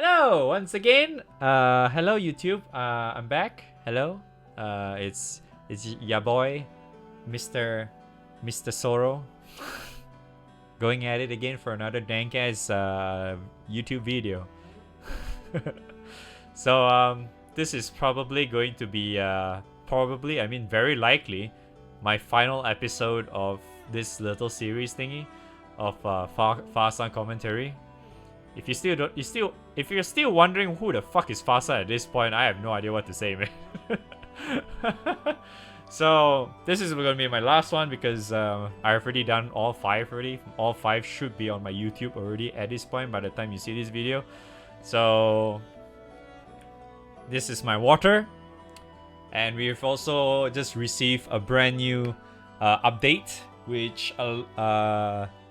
Hello once again. Hello YouTube. I'm back. Hello. It's ya boy, Mr. Soro, going at it again for another dank ass YouTube video. So this is probably going to be very likely my final episode of this little series thingy of Faa-san commentary. If you're still wondering who the fuck is Faa-san at this point, I have no idea what to say, man. So this is gonna be my last one because I've already done all 5 already. All 5 should be on my YouTube already at this point by the time you see this video. So this is my water, and we've also just received a brand new update which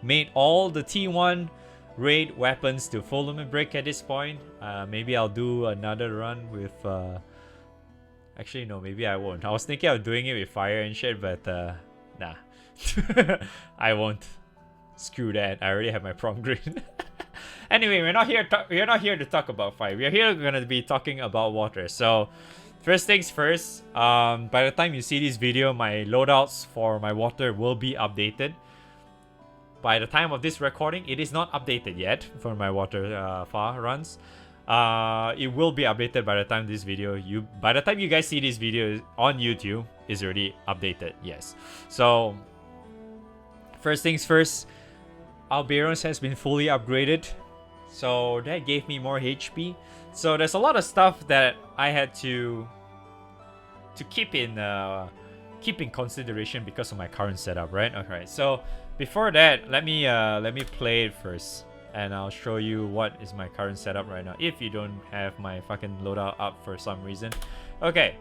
made all the T1 raid weapons to full limit break at this point. Maybe I'll do another run with actually no, maybe I won't. I was thinking of doing it with fire and shit, but nah. I won't. Screw that. I already have my prom green. Anyway, we're not here to talk about fire. We're here gonna be talking about water. So first things first, by the time you see this video, my loadouts for my water will be updated. By the time of this recording, it is not updated yet for my water Faa runs. It will be updated by the time this video. By the time you guys see this video on YouTube, is already updated. Yes. So first things first, Alberon's has been fully upgraded, so that gave me more HP. So there's a lot of stuff that I had to keep in consideration because of my current setup, right? Okay. So before that, let me play it first, and I'll show you what is my current setup right now. If you don't have my fucking loadout up for some reason, okay.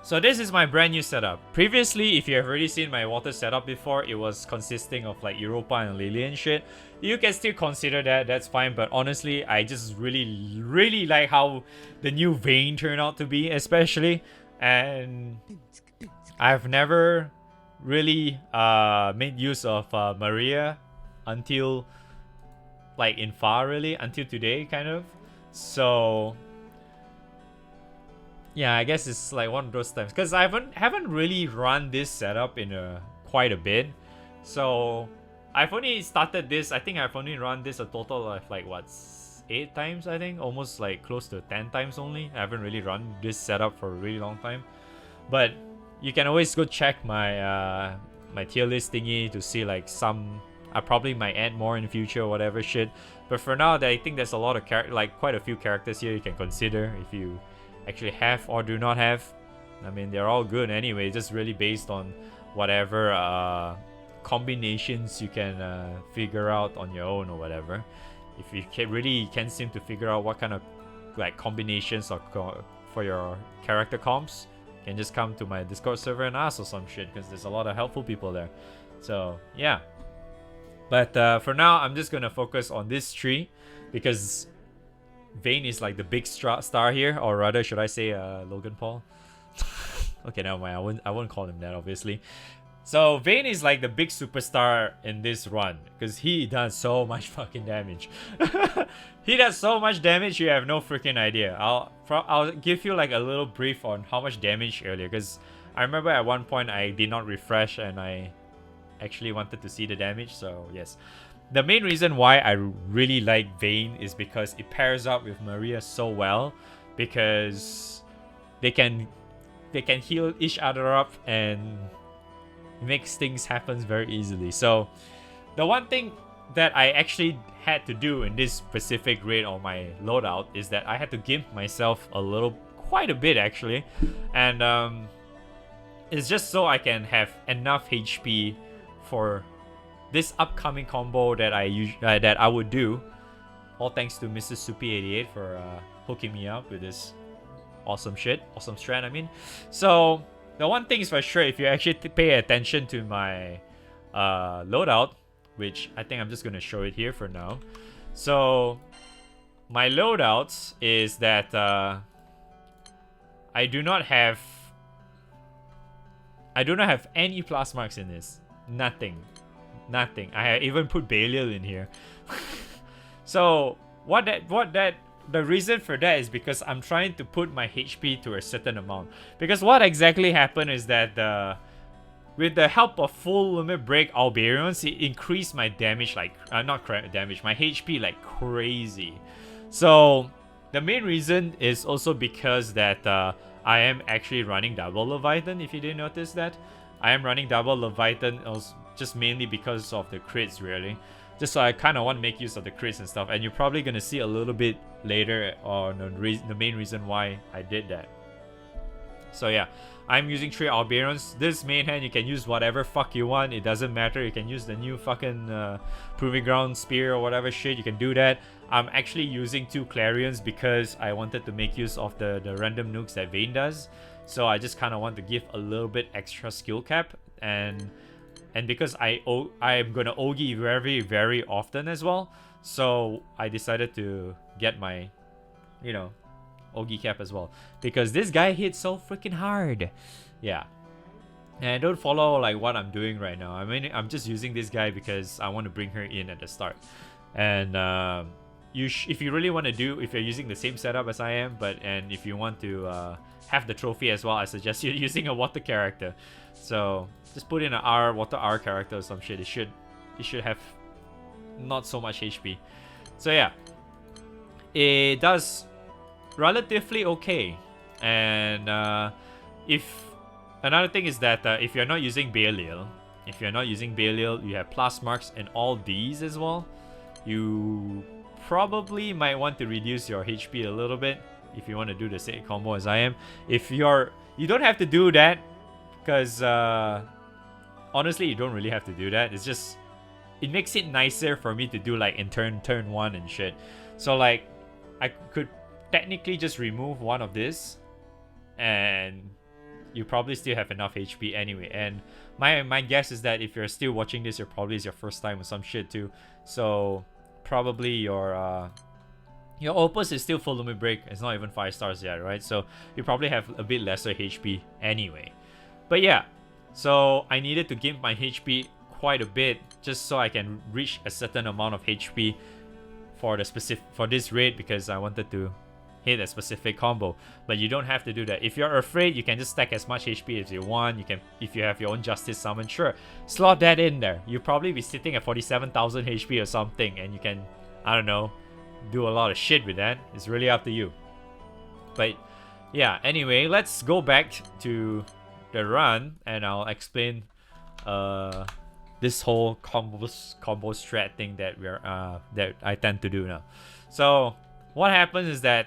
So this is my brand new setup. Previously, if you have already seen my water setup before, it was consisting of like Europa and Lilian shit. You can still consider that, that's fine, but honestly, I just really like how the new Vayne turned out to be, especially. And I've never really made use of Maria until like in Faa, really, until today, kind of. So yeah, I guess it's like one of those times because I haven't really run this setup in quite a bit. So I've only started this. I think I've only run this a total of like what, 8 times, I think, almost like close to 10 times only. I haven't really run this setup for a really long time, but you can always go check my my tier list thingy to see like some. I probably might add more in the future or whatever shit. But for now, I think there's a lot of quite a few characters here you can consider if you actually have or do not have. I mean, they're all good anyway, just really based on whatever combinations you can figure out on your own or whatever. If you can't seem to figure out what kind of like combinations or for your character comps, you can just come to my Discord server and ask or some shit, because there's a lot of helpful people there. So yeah, but for now I'm just gonna focus on this tree because Vayne is like the big star here, or rather should I say Logan Paul. Okay, never mind, I won't call him that, obviously. So Vayne is like the big superstar in this run because he does so much fucking damage. He does so much damage, you have no freaking idea. I'll give you like a little brief on how much damage earlier, because I remember at one point I did not refresh and I actually wanted to see the damage. So yes, the main reason why I really like Vayne is because it pairs up with Maria so well, because they can heal each other up and makes things happen very easily. So the one thing that I actually had to do in this specific raid on my loadout is that I had to gimp myself quite a bit actually, and it's just so I can have enough HP for this upcoming combo that I would do. All thanks to Mrs. Soupy88 for hooking me up with this awesome strat, I mean. So the one thing is for sure, if you actually pay attention to my loadout, which I think I'm just gonna show it here for now. So my loadouts is that I do not have any plus marks in this. Nothing. I even put Belial in here. So the reason for that is because I'm trying to put my HP to a certain amount. Because what exactly happened is that with the help of full limit break Alberians, it increased my damage like not damage, my HP like crazy. So the main reason is also because that I am actually running double Leviathan. If you didn't notice that, I am running double Leviathan just mainly because of the crits, really. Just so I kind of want to make use of the crits and stuff. And you're probably gonna see a little bit later on the main reason why I did that. So yeah, I'm using 3 Alberians. This main hand, you can use whatever fuck you want. It doesn't matter. You can use the new fucking Proving Ground Spear or whatever shit. You can do that. I'm actually using 2 Clarions because I wanted to make use of the random nukes that Vayne does. So I just kind of want to give a little bit extra skill cap. And because I'm gonna Ogi very, very often as well. So I decided to get my, you know, Ogi cap as well, because this guy hits so freaking hard. Yeah, and don't follow like what I'm doing right now. I mean, I'm just using this guy because I want to bring her in at the start. And if you really want to do, if you're using the same setup as I am, and if you want to have the trophy as well, I suggest you using a water character. So just put in an water R character or some shit. It should have not so much HP. So yeah, it does relatively okay. And if another thing is that if you're not using Belial, you have plus marks and all these as well, you probably might want to reduce your HP a little bit if you want to do the same combo as I am. You don't have to do that, because honestly, you don't really have to do that. It's just, it makes it nicer for me to do like in turn 1 and shit. So like, I could technically just remove one of this, and you probably still have enough HP anyway. And my guess is that if you're still watching this, it's your first time or some shit too. So probably your Opus is still full limit break. It's not even 5 stars yet, right? So you probably have a bit lesser HP anyway. But yeah, so I needed to give my HP quite a bit just so I can reach a certain amount of HP for this raid, because I wanted to hit a specific combo. But you don't have to do that. If you're afraid, you can just stack as much HP as you want. You can, if you have your own Justice summon, sure, slot that in there. You'll probably be sitting at 47,000 HP or something, and you can, I don't know, do a lot of shit with that. It's really up to you. But yeah, anyway, let's go back to the run, and I'll explain this whole combo strat thing that that I tend to do now. So what happens is that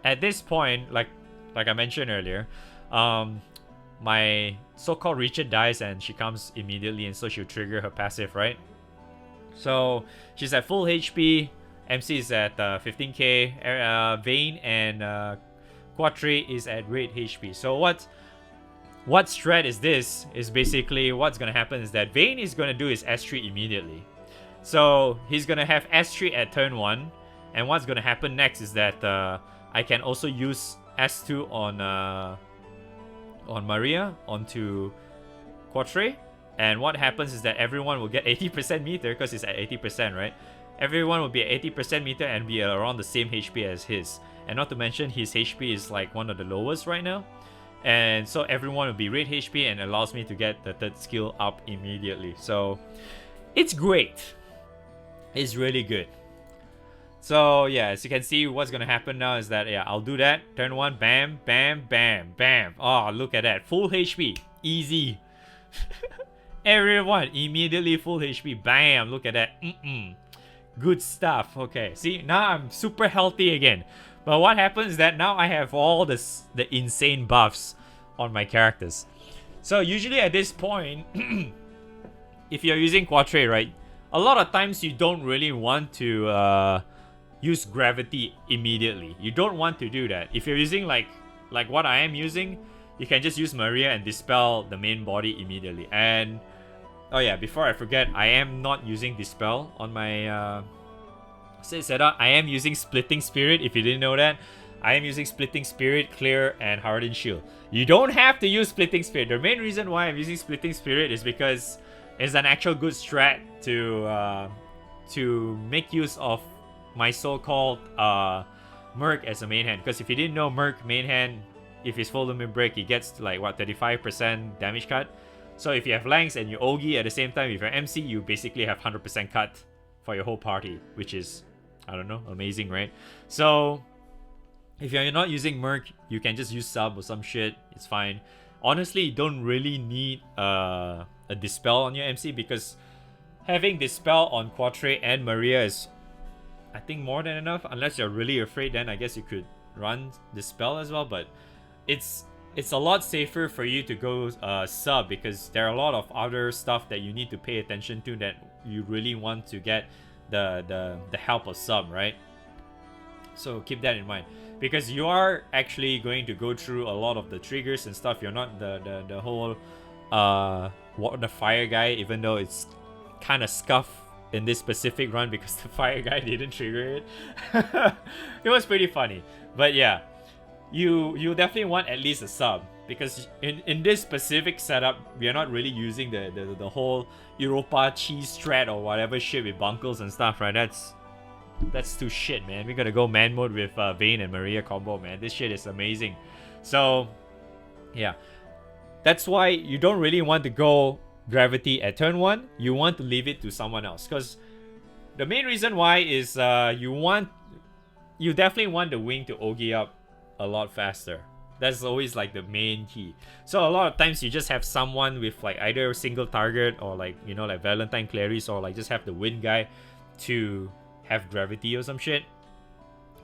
at this point, like I mentioned earlier, my so-called Richard dies and she comes immediately, and so she'll trigger her passive, right? So she's at full HP, MC is at 15k, Vayne and Quattro is at rate HP. So what strat is this? Is basically what's gonna happen is that Vayne is gonna do his S3 immediately. So he's gonna have S3 at turn 1, and what's gonna happen next is that I can also use S2 on Maria onto Quattro, and what happens is that everyone will get 80% meter because it's at 80%, right? Everyone will be at 80% meter and be around the same HP as his, and not to mention his HP is like one of the lowest right now. And so everyone will be rate HP, and allows me to get the third skill up immediately. So it's great. It's really good. So yeah, as you can see, what's gonna happen now is that, yeah, I'll do that. Turn 1, bam, bam, bam, bam. Oh, look at that. Full HP. Easy. Everyone immediately full HP. Bam, look at that. Good stuff. Okay, see, now I'm super healthy again. But what happens is that now I have all the insane buffs on my characters. So usually at this point, if you're using Quattro, right, a lot of times you don't really want to use gravity immediately. You don't want to do that. If you're using like what I am using, you can just use Maria and dispel the main body immediately. And oh yeah, before I forget, I am not using dispel on my setup. I am using Splitting Spirit. If you didn't know that, I am using Splitting Spirit, Clear, and Hardened Shield. You don't have to use Splitting Spirit. The main reason why I'm using Splitting Spirit is because it's an actual good strat to make use of my so-called Merc as a main hand. Because if you didn't know, Merc main hand, if he's full limit break, he gets to like what, 35% damage cut. So if you have Langs and you Ogi at the same time, if you're MC, you basically have 100% cut for your whole party, which is, I don't know, amazing, right? So if you're not using Merc, you can just use sub or some shit. It's fine. Honestly, you don't really need a Dispel on your MC, because having Dispel on Quatre and Maria is, I think, more than enough. Unless you're really afraid, then I guess you could run Dispel as well. But it's a lot safer for you to go sub, because there are a lot of other stuff that you need to pay attention to that you really want to get the help of sub, right? So keep that in mind, because you are actually going to go through a lot of the triggers and stuff. You're not the whole the fire guy, even though it's kind of scuffed in this specific run because the fire guy didn't trigger it. It was pretty funny. But yeah, you definitely want at least a sub, because in this specific setup, we are not really using the whole Europa cheese strat or whatever shit with bunkles and stuff, right? That's too shit, man. We gotta go man mode with Vayne and Maria combo, man. This shit is amazing. So yeah, that's why you don't really want to go Gravity at turn 1. You want to leave it to someone else, because the main reason why is you definitely want the wing to Ogi up a lot faster. That's always like the main key. So a lot of times you just have someone with like either a single target, or like, you know, like Valentine Clarice, or like just have the wind guy to have gravity or some shit,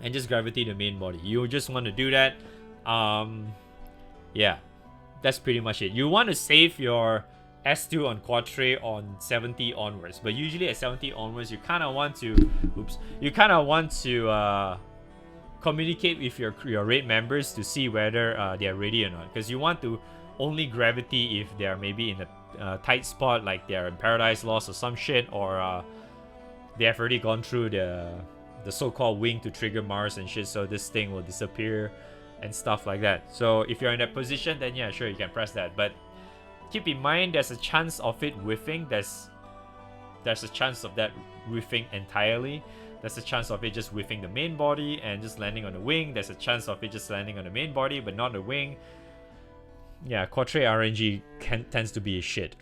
and just gravity the main body. You just want to do that. Yeah, that's pretty much it. You want to save your S2 on Quatre on 70 onwards, but usually at 70 onwards, you kind of want to communicate with your raid members to see whether they are ready or not, because you want to only gravity if they are maybe in a tight spot, like they are in Paradise Lost or some shit, or they have already gone through the so-called wing to trigger Mars and shit, so this thing will disappear and stuff like that. So if you're in that position, then yeah, sure, you can press that, but keep in mind there's a chance of it whiffing. There's a chance of that whiffing entirely. There's a chance of it just whiffing the main body and just landing on the wing. There's a chance of it just landing on the main body but not the wing. Yeah, Quatre RNG tends to be shit.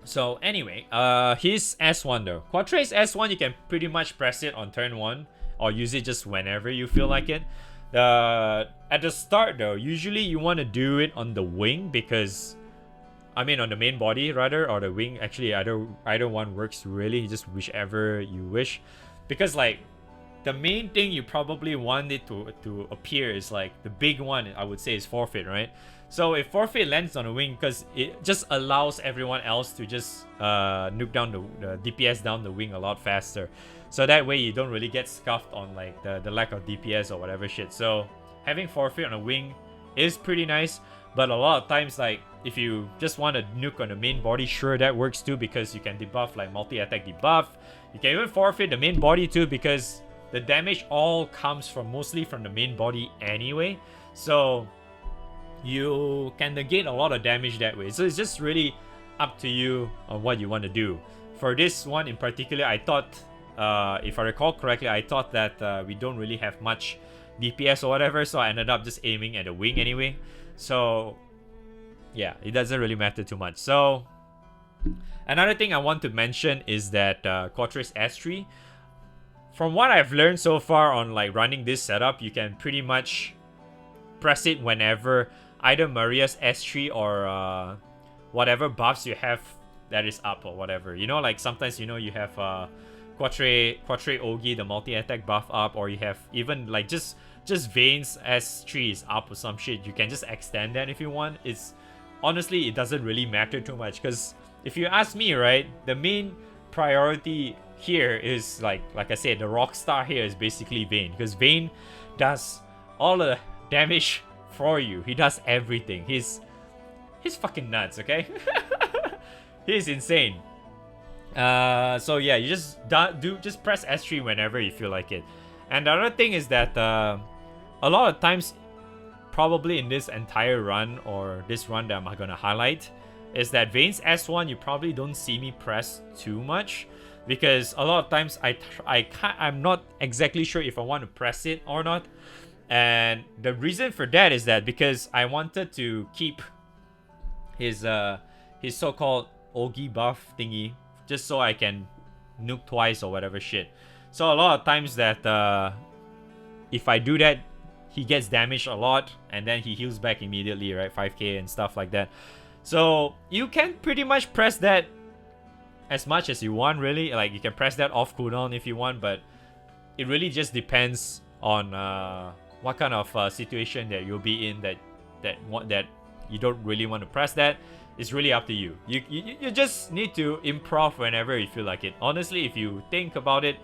So anyway, his S1 though. Quatre's S1, you can pretty much press it on turn 1 or use it just whenever you feel like it. At the start though, usually you want to do it on the wing, because on the main body rather, or the wing. Actually, either one works really, just whichever you wish. Because like the main thing you probably want it to appear is like the big one, I would say, is Forfeit, right? So if Forfeit lands on the wing, because it just allows everyone else to just nuke down the DPS down the wing a lot faster. So that way you don't really get scuffed on like the lack of DPS or whatever shit. So having Forfeit on a wing is pretty nice. But a lot of times, like, if you just want to nuke on the main body, sure, that works too, because you can debuff like multi-attack debuff. You can even forfeit the main body too, because the damage all comes mostly from the main body anyway. So you can negate a lot of damage that way. So it's just really up to you on what you want to do. For this one in particular, I thought, if I recall correctly, I thought that we don't really have much DPS or whatever, so I ended up just aiming at the wing anyway. So yeah, it doesn't really matter too much. So another thing I want to mention is that Quatre's S3, from what I've learned so far on like running this setup, you can pretty much press it whenever either Maria's S3 or whatever buffs you have that is up or whatever. You know, like sometimes, you know, you have Quatre Ogi, the multi-attack buff up, or you have even like just Vayne's S3 is up or some shit. You can just extend that if you want. It's honestly, it doesn't really matter too much, because if you ask me, right, the main priority here is like I said, the rock star here is basically Vayne, because Vayne does all the damage for you. He does everything. He's fucking nuts, okay? He's insane. So yeah, you just just press S3 whenever you feel like it. And the other thing is that a lot of times, probably in this entire run, or this run that I'm gonna highlight, is that Vayne's S1 you probably don't see me press too much. because a lot of times I'm not exactly sure if I want to press it or not. And the reason for that is that because I wanted to keep his so-called Ogi buff thingy, just so I can nuke twice or whatever shit. So a lot of times that if I do that, he gets damaged a lot and then he heals back immediately, right? 5k and stuff like that. So you can pretty much press that as much as you want, really. Like, you can press that off cooldown if you want, but it really just depends on what kind of situation that you'll be in that you don't really want to press that. It's really up to you. You just need to improv whenever you feel like it. Honestly, if you think about it,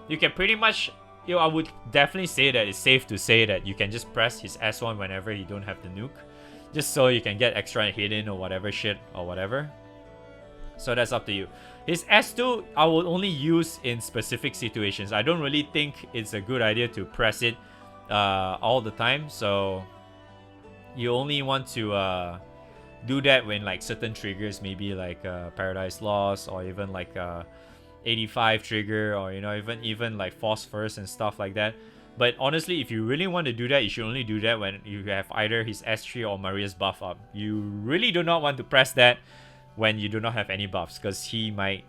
you can pretty much, I would definitely say that it's safe to say that you can just press his S1 whenever you don't have the nuke, just so you can get extra hit in or whatever shit or whatever. So that's up to you. His S2 I will only use in specific situations. I don't really think it's a good idea to press it all the time. So you only want to do that when like certain triggers, maybe like Paradise Lost, or even like 85 trigger, or even like Phosphorus and stuff like that. But honestly, if you really want to do that, you should only do that when you have either his S3 or Maria's buff up. You really do not want to press that when you do not have any buffs, because he might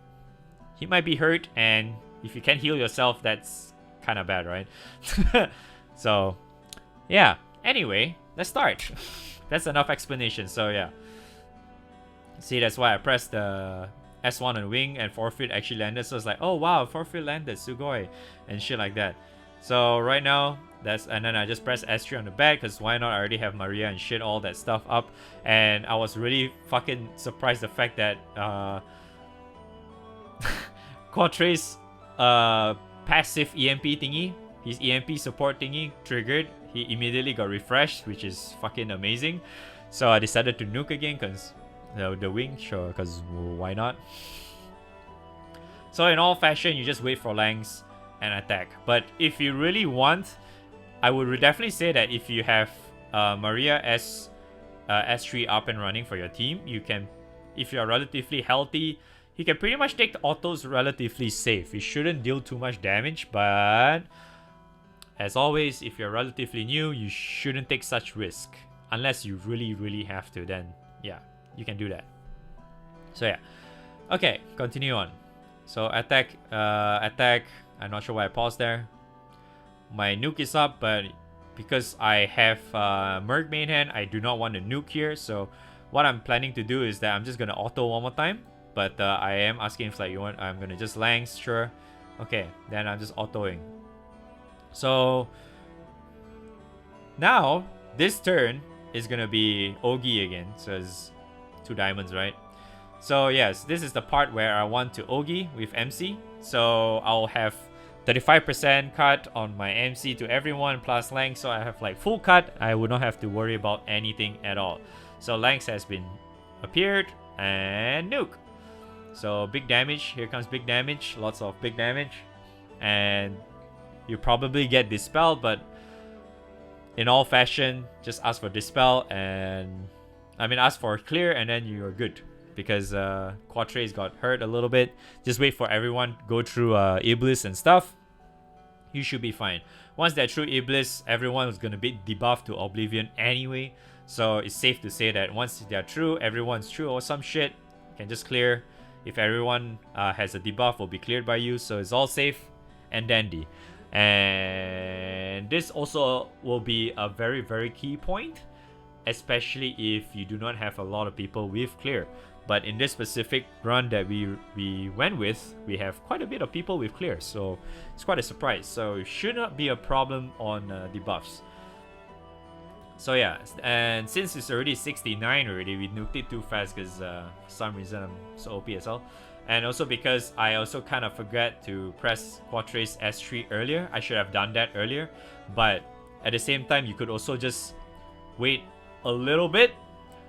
be hurt, and if you can't heal yourself, that's kind of bad, right? So yeah, anyway, let's start. That's enough explanation. So yeah, see, that's why I pressed the S1 on wing and forfeit actually landed. So it's like, oh wow, forfeit landed, Sugoi, and shit like that. So right now, and then I just press S3 on the back, because why not? I already have Maria and shit, all that stuff up. And I was really fucking surprised the fact that Quatrace's passive EMP thingy, his EMP support thingy triggered. He immediately got refreshed, which is fucking amazing. So I decided to nuke again, because the wing, sure, because why not? So in all fashion, you just wait for Langs and attack. But if you really want, I would definitely say that if you have Maria S3 up and running for your team, you can, if you're relatively healthy, you can pretty much take the autos relatively safe. You shouldn't deal too much damage, but as always, if you're relatively new, you shouldn't take such risk. Unless you really have to, then yeah, you can do that. So yeah. Okay, continue on. So attack. I'm not sure why I paused there. My nuke is up, but because I have Merc main hand, I do not want to nuke here. So what I'm planning to do is that I'm just gonna auto one more time. But I am asking if like you want, I'm gonna just Langs, sure. Okay, then I'm just autoing. So now this turn is gonna be Ogi again. So it's 2 diamonds, right? So yes, this is the part where I want to Ogi with MC. So I'll have 35% cut on my MC to everyone plus Langs, so I have like full cut. I would not have to worry about anything at all. So Langs has been appeared and nuke. So big damage, here comes big damage, lots of big damage. And you probably get dispelled, but in all fashion, just ask for dispel and ask for clear, and then you're good. Because Quatrace got hurt a little bit. Just wait for everyone go through Iblis and stuff. You should be fine. Once they're through Iblis, everyone is gonna be debuffed to Oblivion anyway. So it's safe to say that once they're through, everyone's through or some shit, you can just clear. If everyone has a debuff, will be cleared by you. So it's all safe and dandy. And this also will be a very key point, especially if you do not have a lot of people with clear. But in this specific run that we went with, we have quite a bit of people with clear, so it's quite a surprise. So it should not be a problem on debuffs. So yeah, and since it's already 69 already, we nuked it too fast because for some reason I'm so OP as well. And also because I also kind of forgot to press Quatrace S3 earlier. I should have done that earlier. But at the same time, you could also just wait a little bit,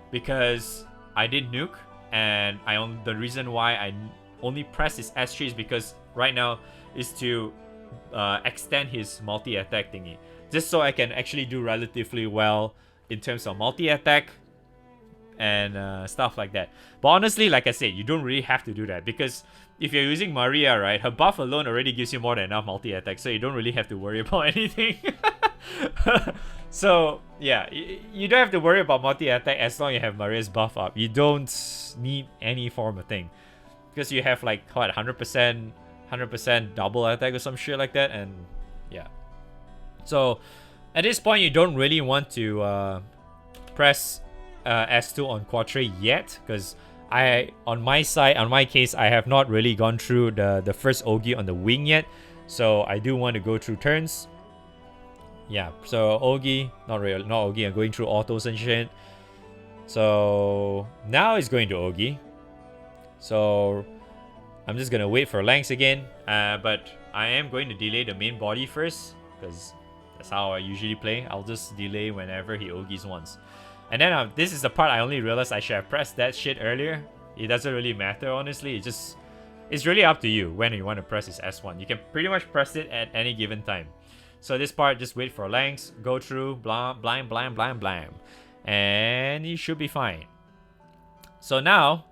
because I did nuke. And the reason why I only press his S3 is because right now is to extend his multi-attack thingy, just so I can actually do relatively well in terms of multi-attack and stuff like that. But honestly, like I said, you don't really have to do that, because if you're using Maria, right, her buff alone already gives you more than enough multi-attack, so you don't really have to worry about anything. So yeah, you don't have to worry about multi-attack as long as you have Maria's buff up. You don't need any form of thing, because you have like what, 100% double attack or some shit like that, and yeah. So at this point, you don't really want to press S2 on Quatre yet, because on my case, I have not really gone through the first Ogi on the wing yet, so I do want to go through turns. Yeah, so Ogi, not Ogi, I'm going through autos and shit. So now it's going to Ogi. So I'm just gonna wait for Lance again, but I am going to delay the main body first, because that's how I usually play. I'll just delay whenever he Ogis once. And then this is the part I only realized I should have pressed that shit earlier. It doesn't really matter, honestly. It's really up to you when you want to press his S1. You can pretty much press it at any given time. So this part, just wait for Lance, go through, blam, blam, blam, blam, blam. And you should be fine. So now,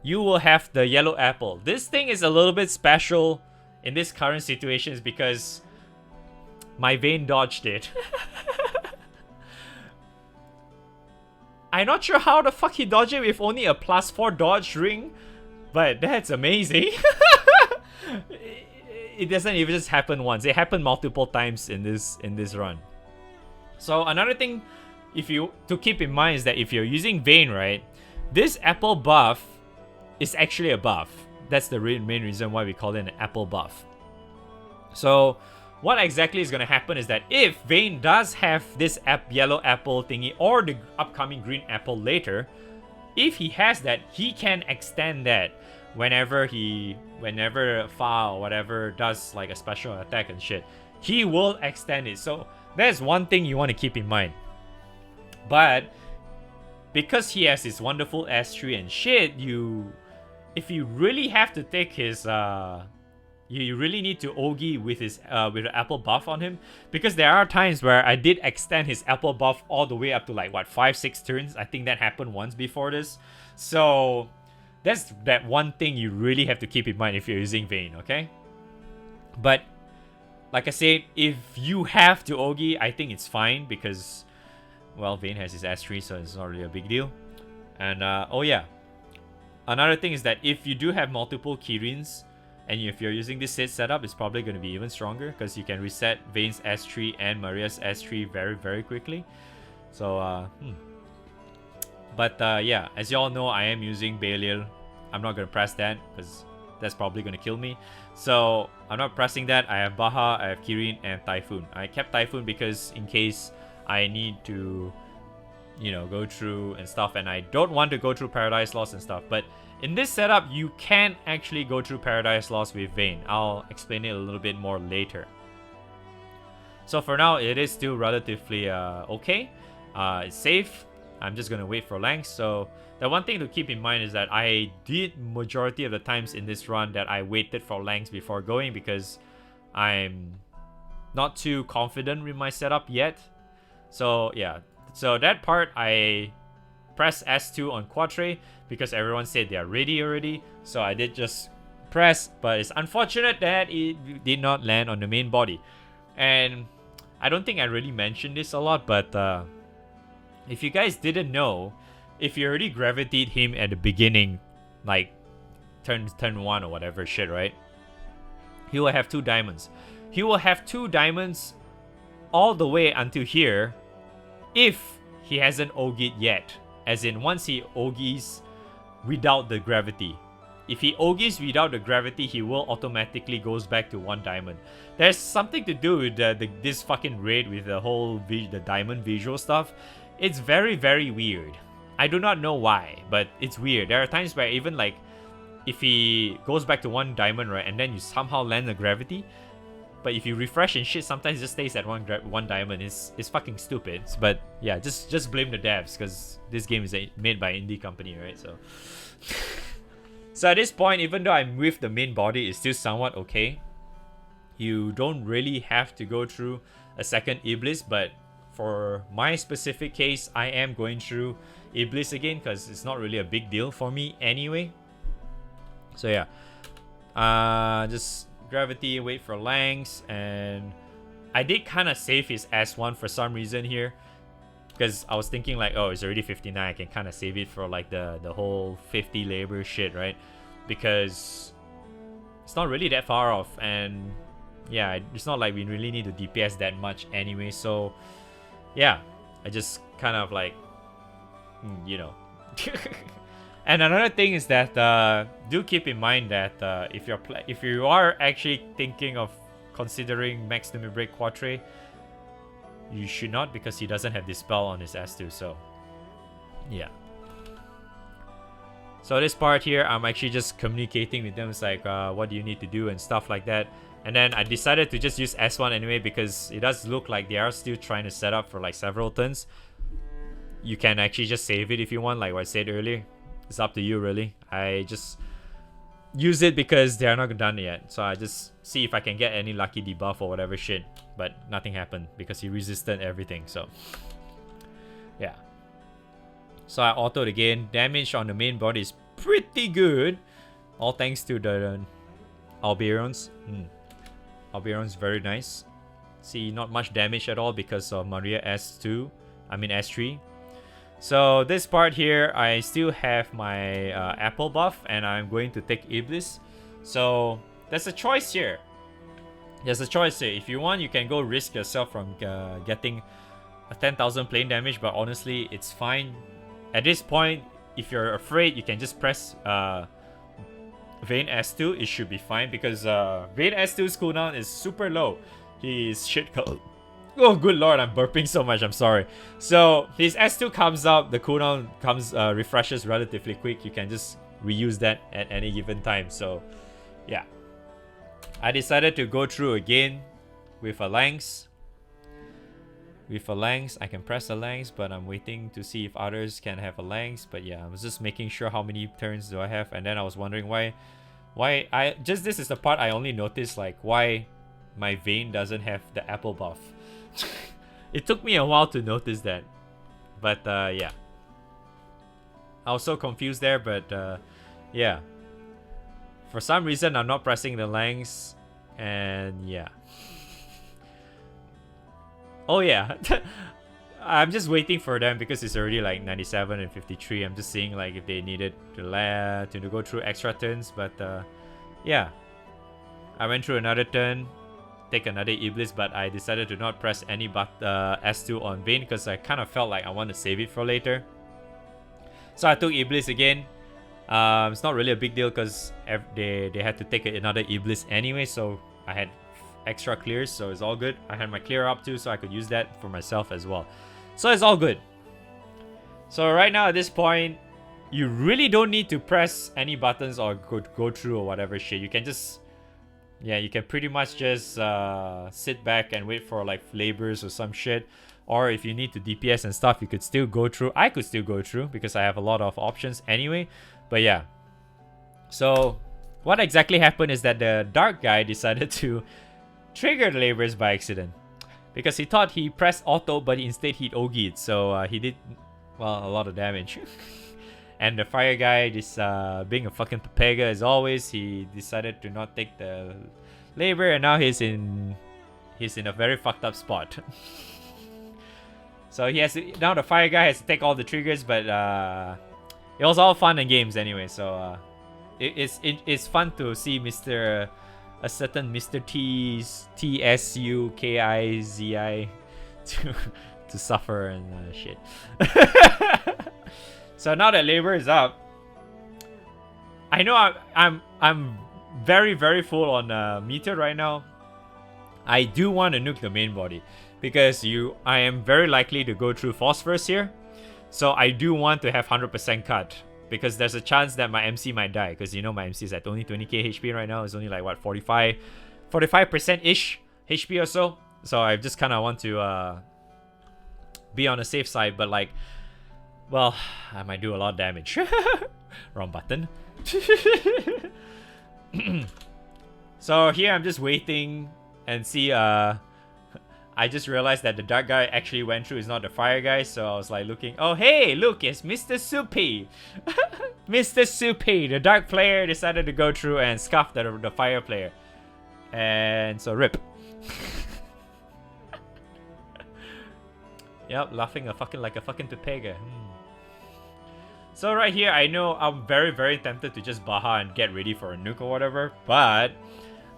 you will have the yellow apple. This thing is a little bit special in this current situation because my Vayne dodged it. I'm not sure how the fuck he dodged it with only a +4 dodge ring, but that's amazing. It doesn't even just happen once. It happened multiple times in this run. So another thing to keep in mind is that if you're using Vayne, right, this apple buff is actually a buff. That's the main reason why we call it an apple buff. So what exactly is going to happen is that if Vayne does have this yellow apple thingy or the upcoming green apple later, if he has that, he can extend that whenever Faa or whatever does like a special attack and shit. He will extend it. So that's one thing you want to keep in mind. But because he has this wonderful S3 and shit, if you really have to take his you really need to Ogi with the apple buff on him, because there are times where I did extend his apple buff all the way up to like what, 5-6 turns. I think that happened once before this. So that's that one thing you really have to keep in mind if you're using Vayne, okay? But like I said, if you have to Ogi, I think it's fine because, well, Vayne has his S3, so it's not really a big deal. And oh yeah, another thing is that if you do have multiple Kirins, and if you're using this setup, it's probably going to be even stronger because you can reset Vayne's S3 and Maria's S3 very, very quickly. So, But yeah, as you all know, I am using Belial. I'm not going to press that because that's probably going to kill me. So I'm not pressing that. I have Baha, I have Kirin, and Typhoon. I kept Typhoon because in case I need to, go through and stuff, and I don't want to go through Paradise Lost and stuff. But in this setup, you can actually go through Paradise Lost with Vayne. I'll explain it a little bit more later. So for now, it is still relatively okay. It's safe. I'm just going to wait for Lance. So the one thing to keep in mind is that I did majority of the times in this run that I waited for Lance before going because I'm not too confident with my setup yet. So yeah, so that part I pressed S2 on Quatre because everyone said they are ready already. So I did just press, but it's unfortunate that it did not land on the main body. And I don't think I really mentioned this a lot, but if you guys didn't know, if you already gravitate him at the beginning, like turn 1 or whatever shit, right? He will have 2 diamonds. He will have 2 diamonds all the way until here if he hasn't Ogied yet. As in, once he Ogis without the gravity. If he Ogis without the gravity, he will automatically goes back to 1 diamond. There's something to do with this fucking raid with the whole the diamond visual stuff. It's very, very weird. I do not know why, but it's weird. There are times where even like, if he goes back to 1 diamond, right, and then you somehow land the gravity, but if you refresh and shit, sometimes it just stays at 1 diamond. It's fucking stupid. But yeah, just blame the devs because this game is made by an indie company, right? So, so at this point, even though I'm with the main body, it's still somewhat okay. You don't really have to go through a second Iblis, but for my specific case, I am going through Iblis again because it's not really a big deal for me anyway. So yeah, just Gravity, wait for Langs, and I did kind of save his S1 for some reason here because I was thinking like, oh, it's already 59, I can kind of save it for like the whole 50 labor shit, right? Because it's not really that far off, and yeah, it's not like we really need to DPS that much anyway. So yeah, I just kind of like, you know. And another thing is that do keep in mind that if you are actually thinking of considering Max Break Quatre, you should not, because he doesn't have Dispel on his S2. So yeah. So this part here, I'm actually just communicating with them. It's like, what do you need to do and stuff like that. And then I decided to just use S1 anyway because it does look like they are still trying to set up for like several turns. You can actually just save it if you want, like what I said earlier. It's up to you really. I just use it because they are not done yet. So I just see if I can get any lucky debuff or whatever shit. But nothing happened because he resisted everything. So yeah. So I autoed again. Damage on the main body is pretty good. All thanks to the Alberons. Alberons very nice. See, not much damage at all because of Maria S2. I mean S3. So this part here, I still have my apple buff and I'm going to take Iblis. So there's a choice here. There's a choice here. If you want, you can go risk yourself from getting a 10,000 plane damage, but honestly, it's fine. At this point, if you're afraid, you can just press Vayne S2. It should be fine because Vayne S2's cooldown is super low. He's shit cold. Oh, good lord, I'm burping so much, I'm sorry. So, his S2 comes up, the cooldown refreshes relatively quick. You can just reuse that at any given time. So, yeah. I decided to go through again with a Langs. With a Langs, I can press a Langs, but I'm waiting to see if others can have a Langs. But yeah, I was just making sure how many turns do I have. And then I was wondering why this is the part I only noticed, like, why my Vayne doesn't have the apple buff. It took me a while to notice that, but yeah, I was so confused there. But yeah, for some reason I'm not pressing the Langs, and yeah. Oh yeah, I'm just waiting for them because it's already like 97 and 53. I'm just seeing like if they needed to go through extra turns, but yeah, I went through another turn. Take another Iblis, but I decided to not press any S2 on Vayne because I kind of felt like I want to save it for later. So I took Iblis again. It's not really a big deal because they had to take another Iblis anyway, so I had extra clears, so it's all good. I had my clear up too, so I could use that for myself as well. So it's all good. So right now at this point, you really don't need to press any buttons or go through or whatever shit. You can just... yeah, you can pretty much just sit back and wait for like labors or some shit. Or if you need to DPS and stuff, you could still go through. I could still go through because I have a lot of options anyway. But yeah. So what exactly happened is that the dark guy decided to trigger the labors by accident. Because he thought he pressed auto, but instead he'd Ogi'd. So he did, well, a lot of damage. And the fire guy, just being a fucking papega as always, he decided to not take the labor, and now he's in a very fucked up spot. So he has to, now the fire guy has to take all the triggers, but it was all fun and games anyway. So it's fun to see a certain Mr. TSUKIZI to suffer and shit. So now that labor is up, I know I'm very, very full on meter right now. I do want to nuke the main body because I am very likely to go through phosphorus here. So I do want to have 100% cut because there's a chance that my MC might die, because you know my MC is at only 20k HP right now. It's only like what, 45% ish HP or so. So I just kind of want to be on the safe side, but like, well, I might do a lot of damage. Wrong button. So here I'm just waiting and see I just realized that the dark guy actually went through is not the fire guy, so I was like looking, oh hey, look, it's Mr. Soupy. Mr. Soupy, the dark player decided to go through and scuff the fire player. And so rip. Yep, laughing like a fucking Pepega. So right here, I know I'm very, very tempted to just Baha and get ready for a nuke or whatever, but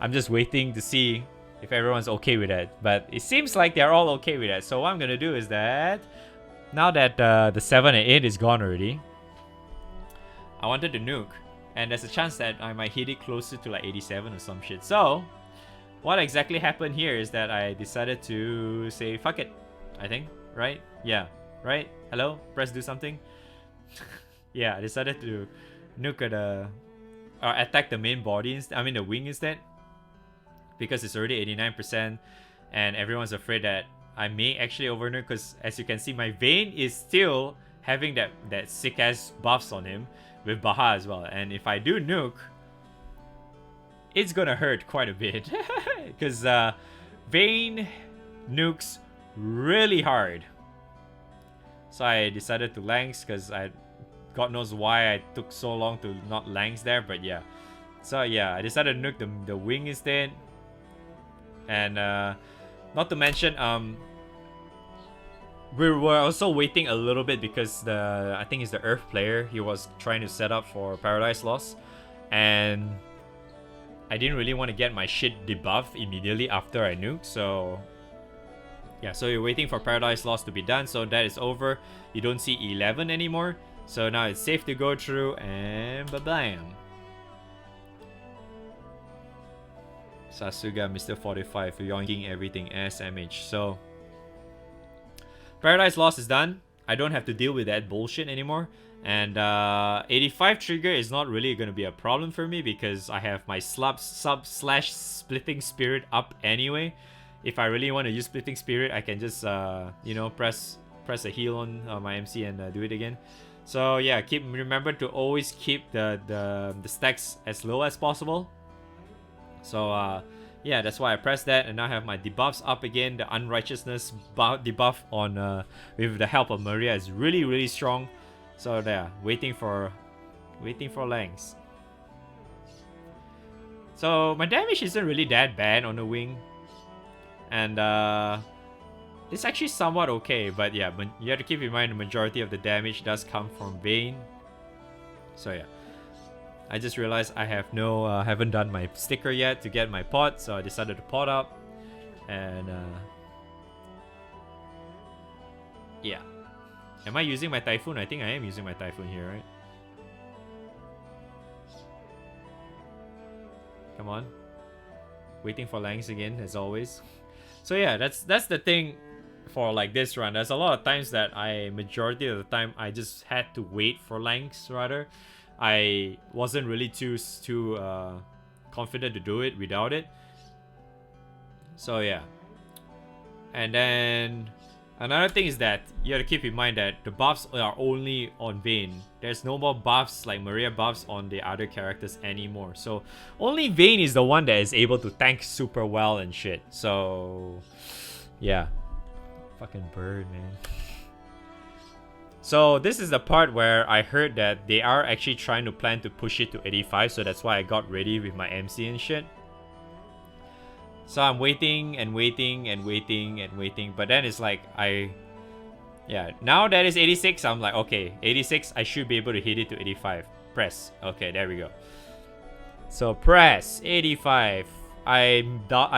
I'm just waiting to see if everyone's okay with that. But it seems like they're all okay with that. So what I'm gonna do is that now that the 7 and 8 is gone already, I wanted to nuke, and there's a chance that I might hit it closer to like 87 or some shit. So what exactly happened here is that I decided to say fuck it, I think, right? Yeah, right? Hello? Press do something? Yeah, I decided to nuke at attack the main body I mean the wing instead, because it's already 89% and everyone's afraid that I may actually overnuke, because as you can see, my Vayne is still having that sick ass buffs on him with Baha as well, and if I do nuke, it's gonna hurt quite a bit because Vayne nukes really hard. So I decided to Langs because God knows why I took so long to not Langs there, but yeah. So yeah, I decided to nuke the wing instead. And not to mention, we were also waiting a little bit because I think it's the Earth player, he was trying to set up for Paradise Lost, and I didn't really want to get my shit debuffed immediately after I nuked, so yeah, so you're waiting for Paradise Lost to be done, so that is over. You don't see 11 anymore, so now it's safe to go through, and ba-bam. Sasuga, Mr. 45, yoinking everything SMH. So Paradise Lost is done. I don't have to deal with that bullshit anymore. And 85 trigger is not really going to be a problem for me because I have my sub/splitting spirit up anyway. If I really want to use splitting spirit, I can just you know, press a heal on my MC and do it again. So yeah, remember to always keep the stacks as low as possible. So yeah, that's why I pressed that, and now I have my debuffs up again. The unrighteousness debuff on with the help of Maria is really, really strong. So there, waiting for Langs. So my damage isn't really that bad on the wing, and it's actually somewhat okay. But yeah, but you have to keep in mind the majority of the damage does come from Vayne. So yeah, I just realized I have haven't done my sticker yet to get my pot, so I decided to pot up, and yeah. Am I using my Typhoon? I think I am using my Typhoon here, right? Come on. Waiting for Langs again, as always. So yeah, that's the thing for like this run. There's a lot of times that majority of the time I just had to wait for Langs rather. I wasn't really too confident to do it without it. So yeah. And then another thing is that you have to keep in mind that the buffs are only on Vayne. There's no more buffs like Maria buffs on the other characters anymore. So only Vayne is the one that is able to tank super well and shit. So yeah. Fucking bird, man. So this is the part where I heard that they are actually trying to plan to push it to 85. So that's why I got ready with my MC and shit. So I'm waiting and waiting and waiting and waiting, but then it's like yeah, now that is 86, I'm like, okay, 86, I should be able to hit it to 85. Press. Okay, there we go. So press 85. I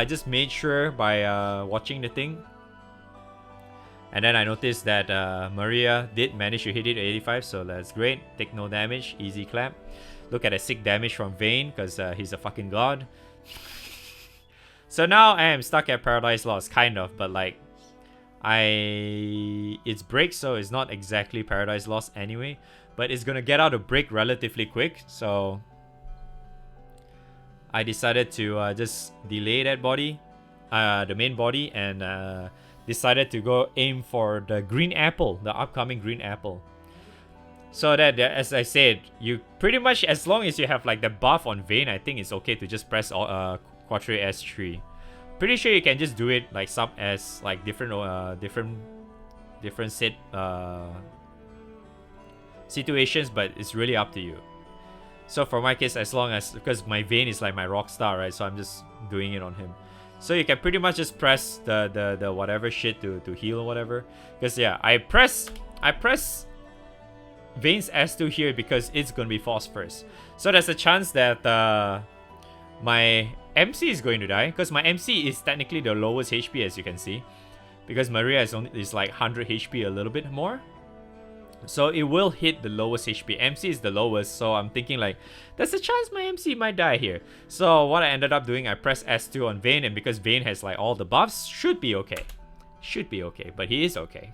just made sure by watching the thing, and then I noticed that Maria did manage to hit it at 85, so that's great. Take no damage, easy clap. Look at the sick damage from Vayne because he's a fucking god. So now I am stuck at Paradise Lost, kind of, but like, it's break, so it's not exactly Paradise Lost anyway, but it's gonna get out of break relatively quick, so I decided to just delay that body, the main body, and decided to go aim for the green apple, the upcoming green apple. So that, as I said, you pretty much, as long as you have like the buff on Vayne, I think it's okay to just press Quattro S3. pretty sure you can just do it like sub as like different set situations, but it's really up to you. So for my case, as long as, because my Vayne is like my rock star, right? So I'm just doing it on him. So you can pretty much just press the whatever shit to heal or whatever. Because yeah, I press Vayne's S2 here because it's gonna be forced first. So there's a chance that my MC is going to die, because my MC is technically the lowest HP, as you can see, because Maria is like 100 HP, a little bit more. So it will hit the lowest HP. MC is the lowest, so I'm thinking like, there's a chance my MC might die here. So what I ended up doing, I pressed S2 on Vayne, and because Vayne has like all the buffs, should be okay. Should be okay, but he is okay.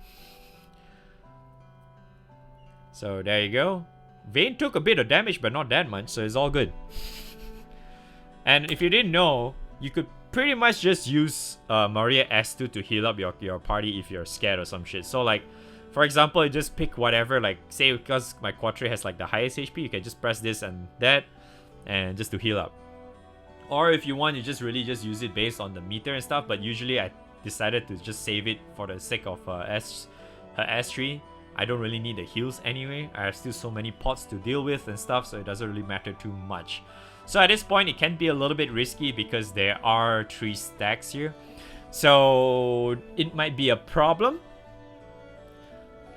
So there you go. Vayne took a bit of damage, but not that much, so it's all good. And if you didn't know, you could pretty much just use Maria S2 to heal up your party if you're scared or some shit. So like, for example, you just pick whatever, like say because my Quattro has like the highest HP, you can just press this and that, and just to heal up. Or if you want, you just really just use it based on the meter and stuff, but usually I decided to just save it for the sake of her S3. I don't really need the heals anyway. I have still so many pots to deal with and stuff, so it doesn't really matter too much. So at this point, it can be a little bit risky because there are 3 stacks here. So it might be a problem.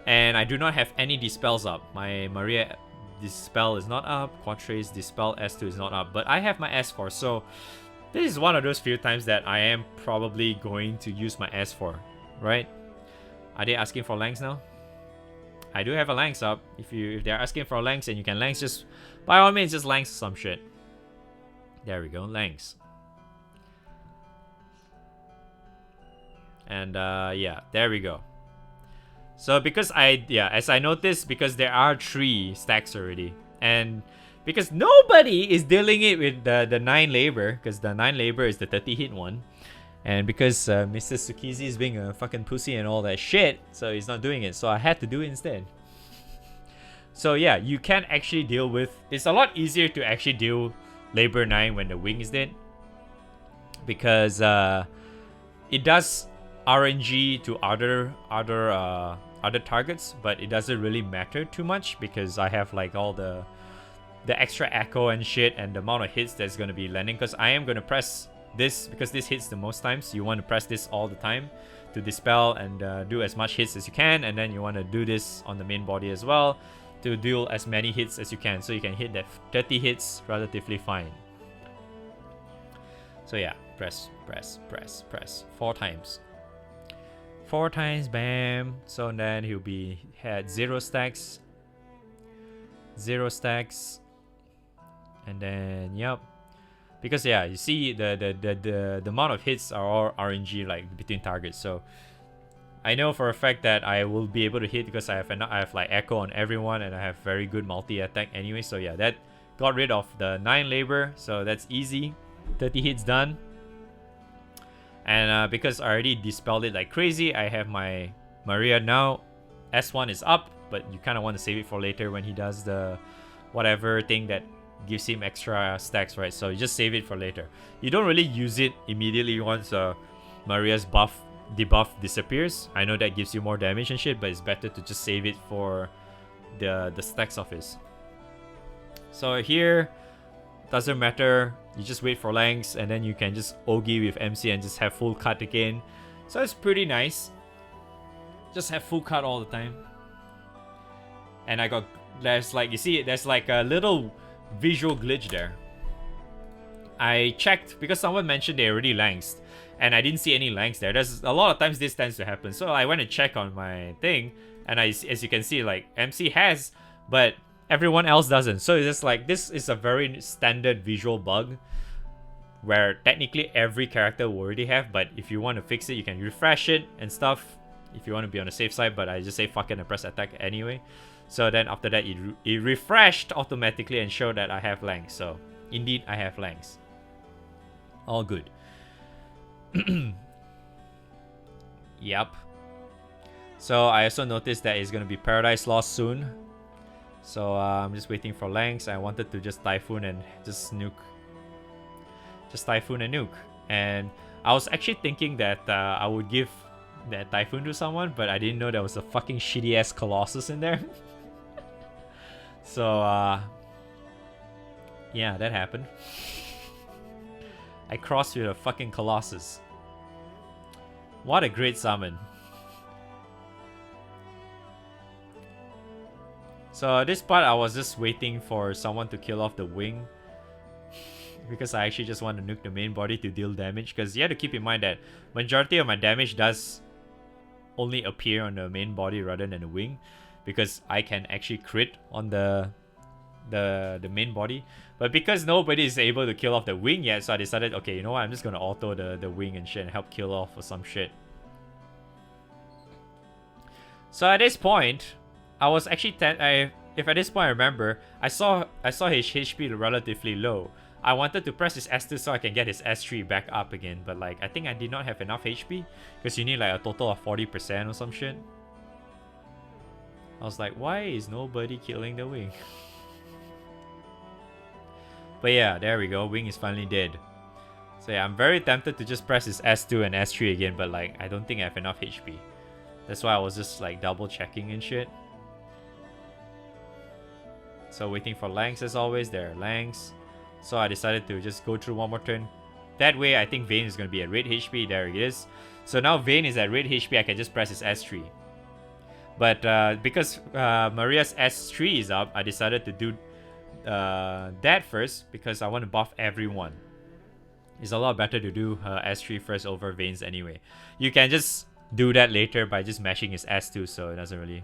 And I do not have any dispels up. My Maria dispel is not up. Quattre's dispel S2 is not up. But I have my S4. So this is one of those few times that I am probably going to use my S4. Right? Are they asking for Langs now? I do have a Langs up. If they're asking for Langs and you can Langs, just by all means just Langs some shit. There we go, Langs. And yeah, there we go. So because as I noticed, because there are 3 stacks already, and because nobody is dealing it with the 9 labor, because the 9 labor is the 30 hit one, and because Mr. Tsukizi is being a fucking pussy and all that shit, so he's not doing it, so I had to do it instead. So yeah, you can actually deal with, it's a lot easier to actually deal labor 9 when the wing is dead, because it does RNG to other targets, but it doesn't really matter too much because I have like all the extra echo and shit, and the amount of hits that's going to be landing, because I am going to press this because this hits the most times. You want to press this all the time to dispel and do as much hits as you can, and then you want to do this on the main body as well to deal as many hits as you can, so you can hit that 30 hits relatively fine. So yeah, press 4 times. 4 times, bam. So then he'll be had 0 stacks, and then yep. Because yeah, you see the amount of hits are all RNG, like between targets. So I know for a fact that I will be able to hit because I have like echo on everyone, and I have very good multi attack anyway. So yeah, that got rid of the 9 labor, so that's easy. 30 hits done. And because I already dispelled it like crazy, I have my Maria now. S1 is up, but you kind of want to save it for later when he does the whatever thing that gives him extra stacks, right? So you just save it for later. You don't really use it immediately once Maria's debuff disappears. I know that gives you more damage and shit, but it's better to just save it for the stacks of his. So here, doesn't matter. You just wait for Langs, and then you can just Ogi with MC and just have full cut again. So it's pretty nice. Just have full cut all the time. And there's like a little visual glitch there. I checked because someone mentioned they already Langsed, and I didn't see any Langs there. There's a lot of times this tends to happen. So I went and checked on my thing, and as you can see, like MC has, but everyone else doesn't. So it's just like, this is a very standard visual bug where technically every character will already have, but if you want to fix it, you can refresh it and stuff if you want to be on the safe side, but I just say fuck it and press attack anyway. So then after that, it refreshed automatically and showed that I have Langs. So indeed, I have Langs. All good. Yep. So I also noticed that it's going to be Paradise Lost soon. So I'm just waiting for Langs. I wanted to just Typhoon and just nuke. Just Typhoon and nuke. And I was actually thinking that I would give that Typhoon to someone, but I didn't know there was a fucking shitty ass Colossus in there. So yeah, that happened. I crossed with a fucking Colossus. What a great summon. So this part I was just waiting for someone to kill off the wing, because I actually just want to nuke the main body to deal damage, because you have to keep in mind that majority of my damage does only appear on the main body rather than the wing, because I can actually crit on the main body. But because nobody is able to kill off the wing yet, so I decided, okay, you know what, I'm just gonna auto the wing and shit and help kill off or some shit. So at this point, I was actually if at this point I remember, I saw his HP relatively low. I wanted to press his S2 so I can get his S3 back up again, but like I think I did not have enough HP, because you need like a total of 40% or some shit. I was like, why is nobody killing the wing? But yeah, there we go. Wing is finally dead. So yeah, I'm very tempted to just press his S2 and S3 again, but like I don't think I have enough HP. That's why I was just like double checking and shit. So waiting for Langs as always. There are Langs. So I decided to just go through one more turn. That way I think Vayne is going to be at red HP. There it is. So now Vayne is at red HP. I can just press his S3. But because Maria's S3 is up, I decided to do that first, because I want to buff everyone. It's a lot better to do S3 first over Vayne's anyway. You can just do that later by just mashing his S2, so it doesn't really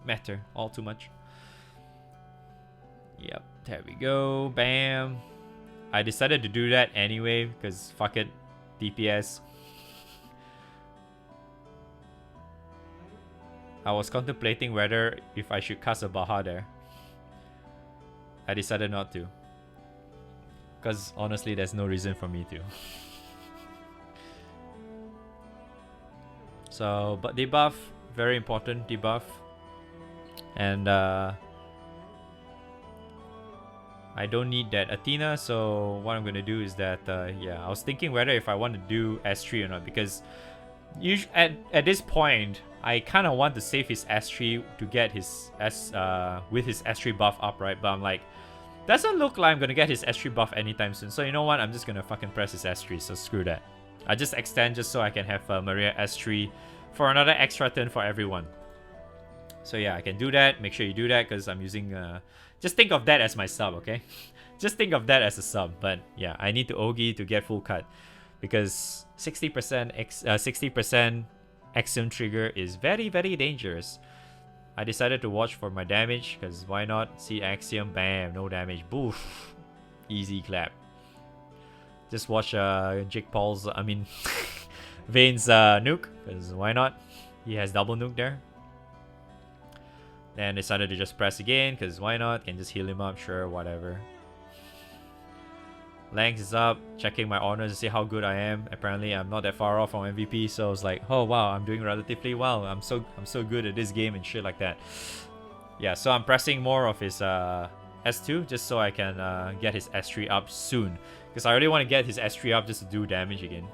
matter all too much. Yep, there we go. Bam. I decided to do that anyway, because fuck it, DPS. I was contemplating whether if I should cast a Baha there. I decided not to, because honestly there's no reason for me to. So, but debuff, very important debuff. And I don't need that Athena, so what I'm gonna do is that yeah, I was thinking whether if I want to do S3 or not, because at this point I kind of want to save his S3 to get his with his S3 buff up, right? But I'm like, doesn't look like I'm gonna get his S3 buff anytime soon, so you know what, I'm just gonna fucking press his S3, so screw that. I just extend just so I can have Maria S3 for another extra turn for everyone. So yeah, I can do that. Make sure you do that, because I'm using just think of that as my sub, okay? Just think of that as a sub. But yeah, I need to Ogi to get full cut, because 60% Axiom trigger is very, very dangerous. I decided to watch for my damage, because why not? See Axiom, bam, no damage, boof, easy clap. Just watch Jake Paul's, Vayne's nuke, because why not? He has double nuke there. Then decided to just press again, because why not? Can just heal him up, sure, whatever. Langs is up, checking my honors to see how good I am. Apparently I'm not that far off from MVP, so I was like, oh wow, I'm doing relatively well. I'm so good at this game and shit like that. Yeah, so I'm pressing more of his S2 just so I can get his S3 up soon, because I really want to get his S3 up just to do damage again.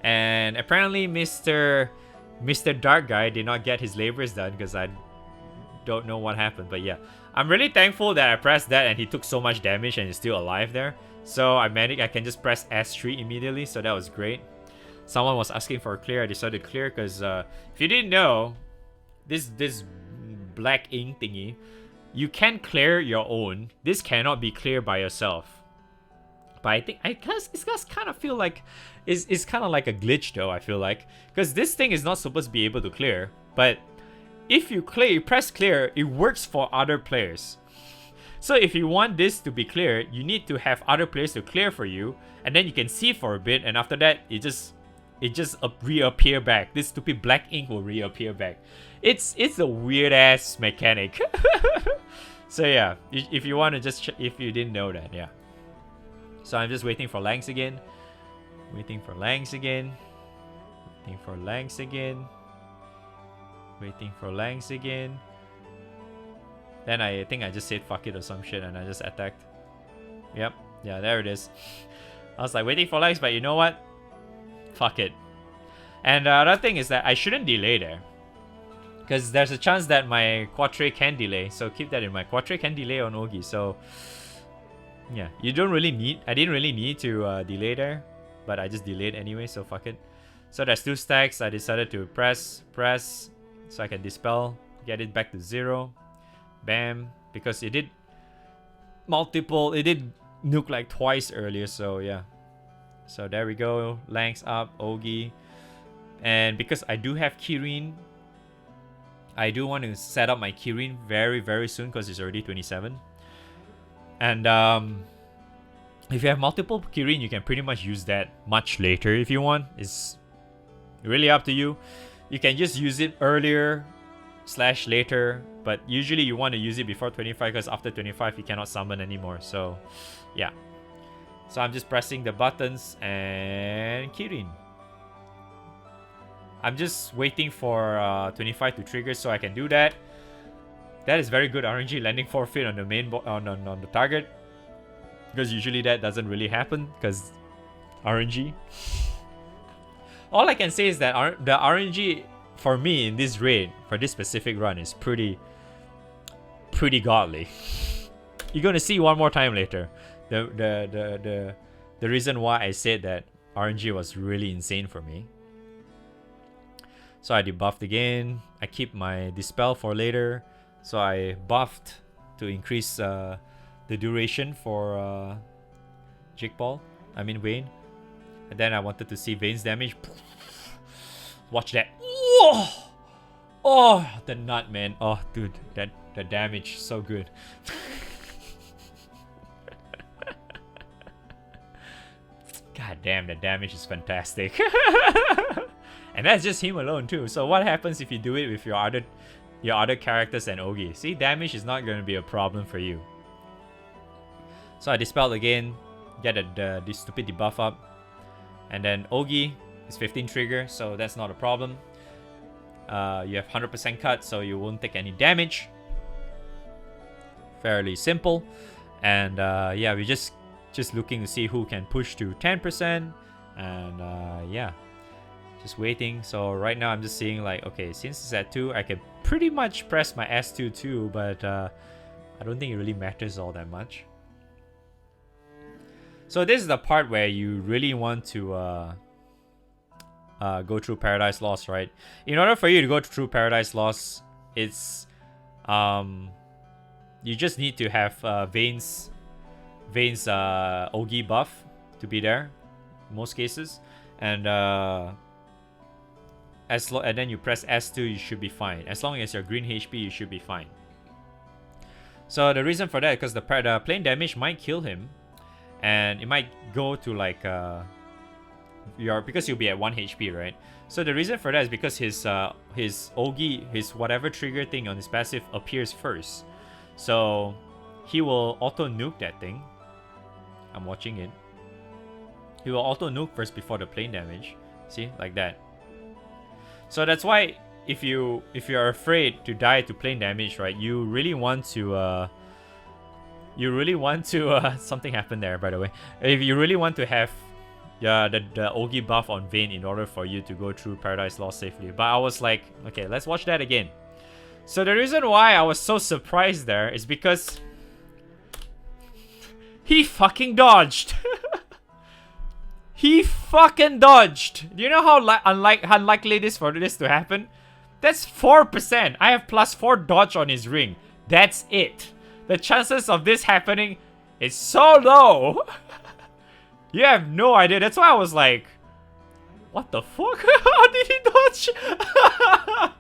And apparently Mr. Dark Guy did not get his labors done, because I don't know what happened. But yeah, I'm really thankful that I pressed that and he took so much damage and he's still alive there. So I can just press S3 immediately, so that was great. Someone was asking for a clear. I decided to clear, because if you didn't know, this black ink thingy, you can clear your own. This cannot be cleared by yourself. But I think it does kind of feel like it's kind of like a glitch though, I feel like, because this thing is not supposed to be able to clear, but if you press clear, it works for other players. So if you want this to be clear, you need to have other players to clear for you, and then you can see for a bit, and after that it just reappear back. This stupid black ink will reappear back. It's a weird ass mechanic. So yeah, if you want to just if you didn't know that, yeah. So I'm just waiting for Langs again. Waiting for Langs again. Waiting for Langs again. Waiting for Langs again. Then I think I just said fuck it or some shit and I just attacked. Yep. Yeah, there it is. I was like waiting for legs, but you know what? Fuck it. And another thing is that I shouldn't delay there, because there's a chance that my Quatre can delay. So keep that in mind. Quatre can delay on Ogi. So yeah, you don't really need. I didn't really need to delay there, but I just delayed anyway. So fuck it. So there's 2 stacks. I decided to press, so I can dispel, get it back to 0. Bam, because it did multiple. It did nuke like twice earlier. So yeah. So there we go. Lengths up, Ogi. And because I do have Kirin, I do want to set up my Kirin very, very soon because it's already 27. And if you have multiple Kirin, you can pretty much use that much later if you want. It's really up to you. You can just use it earlier / later, but usually you want to use it before 25 because after 25 you cannot summon anymore. So yeah. So I'm just pressing the buttons and Kirin. I'm just waiting for 25 to trigger so I can do that. That is very good RNG, landing forfeit on the main on the target, because usually that doesn't really happen because RNG. All I can say is that the RNG for me in this raid for this specific run is pretty godly. You're gonna see one more time later the reason why I said that RNG was really insane for me. So I debuffed again. I keep my dispel for later. So I buffed to increase the duration for Wayne. And then I wanted to see Vayne's damage. Watch that. Oh, the nut, man. Oh, dude, the damage so good. God damn, the damage is fantastic. And that's just him alone too. So what happens if you do it with your other characters and Ogi? See, damage is not going to be a problem for you. So I dispelled again, get the stupid debuff up, and then Ogi is 15 trigger, so that's not a problem. You have 100% cut, so you won't take any damage. Fairly simple. And yeah, we're just looking to see who can push to 10%, and yeah. Just waiting. So right now I'm just seeing like, okay, since it's at 2, I can pretty much press my S2 too, but I don't think it really matters all that much. So this is the part where you really want to go through Paradise Lost, right? In order for you to go through Paradise Lost, it's you just need to have Vayne's Ogi buff to be there in most cases, and and then you press S2, you should be fine. As long as you're green HP, you should be fine. So the reason for that is because the plane damage might kill him, and it might go to like because you'll be at 1 HP, right? So the reason for that is because his Ogi, his whatever trigger thing on his passive appears first. So he will auto nuke that thing. I'm watching it. He will auto nuke first before the plane damage. See, like that. So that's why if you're afraid to die to plane damage, right? You really want to something happened there, by the way. If you really want to have the Ogi buff on Vayne in order for you to go through Paradise Lost safely. But I was like, okay, let's watch that again. So the reason why I was so surprised there is because he fucking dodged. He fucking dodged. Do you know how unlikely it is for this to happen? That's 4%. I have +4 dodge on his ring. That's it. The chances of this happening is so low. You have no idea. That's why I was like, what the fuck? How did he dodge? I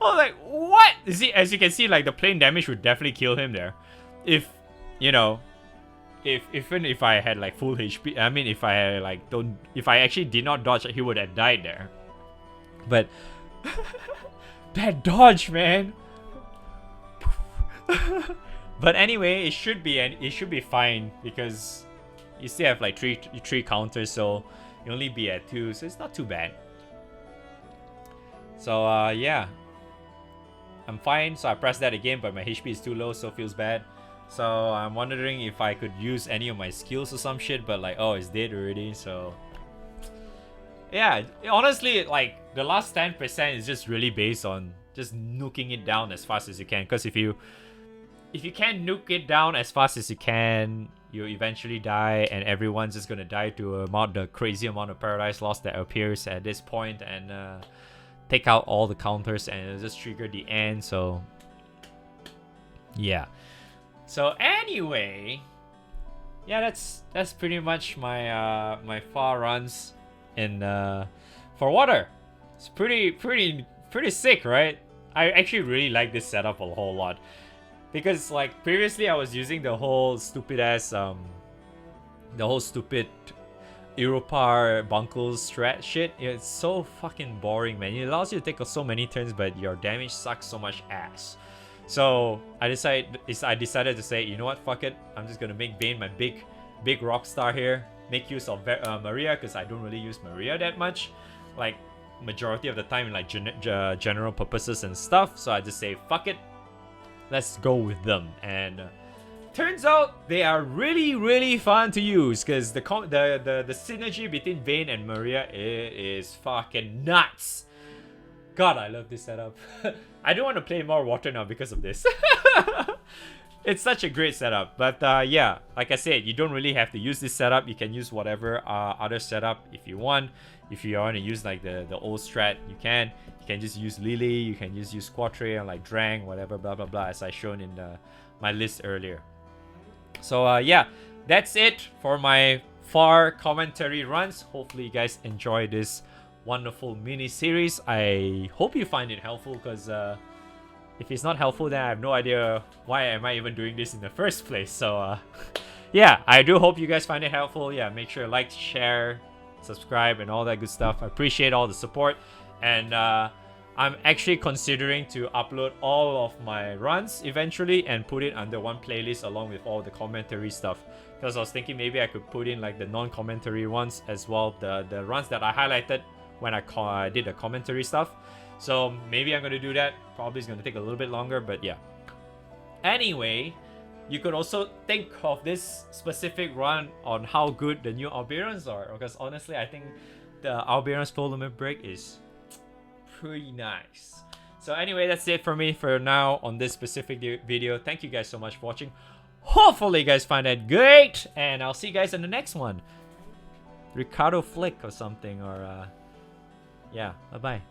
was like, what? See, as you can see, like the plane damage would definitely kill him there. If, you know, even if I had like full HP, I mean, if I had like if I actually did not dodge, he would have died there. But that dodge, man. But anyway, it should be fine because you still have like three counters, so you only be at 2, so it's not too bad. So yeah, I'm fine. So I pressed that again, but my HP is too low, so it feels bad. So I'm wondering if I could use any of my skills or some shit, but like, oh, it's dead already, so... Yeah, honestly, like, the last 10% is just really based on just nuking it down as fast as you can. Because if you can't nuke it down as fast as you can, you eventually die, and everyone's just gonna die to the crazy amount of Paradise Lost that appears at this point, and take out all the counters, and it'll just trigger the end, so... Yeah. So anyway, yeah, that's pretty much my my Faa runs in for water. It's pretty sick, right? I actually really like this setup a whole lot, because like previously I was using the whole stupid Europar Bunkles strat shit. It's so fucking boring, man. It allows you to take so many turns, but your damage sucks so much ass. So I decided to say, you know what, fuck it. I'm just gonna make Bane my big rock star here. Make use of Maria, because I don't really use Maria that much, like majority of the time in like general purposes and stuff. So I just say, fuck it, let's go with them. And turns out they are really fun to use, because the synergy between Vayne and Maria is fucking nuts. God, I love this setup. I don't want to play more water now because of this. It's such a great setup. But yeah, like I said, you don't really have to use this setup. You can use whatever other setup if you want. If you want to use like the old strat, you can. You can just use Lily. You can just use Quatre and like Drang, whatever, blah blah blah, as I shown in my list earlier. So yeah, that's it for my Far commentary runs. Hopefully you guys enjoy this wonderful mini series. I hope you find it helpful, because if it's not helpful, then I have no idea why am I even doing this in the first place. So yeah, I do hope you guys find it helpful. Yeah, make sure to like, share, subscribe, and all that good stuff. I appreciate all the support, and I'm actually considering to upload all of my runs eventually and put it under one playlist along with all the commentary stuff, because I was thinking maybe I could put in like the non-commentary ones as well, the runs that I highlighted when I did the commentary stuff. So maybe I'm gonna do that. Probably it's gonna take a little bit longer, but yeah. Anyway, you could also think of this specific run on how good the new Alberans are, because honestly I think the Alberans full limit break is pretty nice. So anyway, that's it for me for now on this specific video. Thank you guys so much for watching. Hopefully you guys find that great, and I'll see you guys in the next one. Ricardo Flick or something, or yeah, bye bye.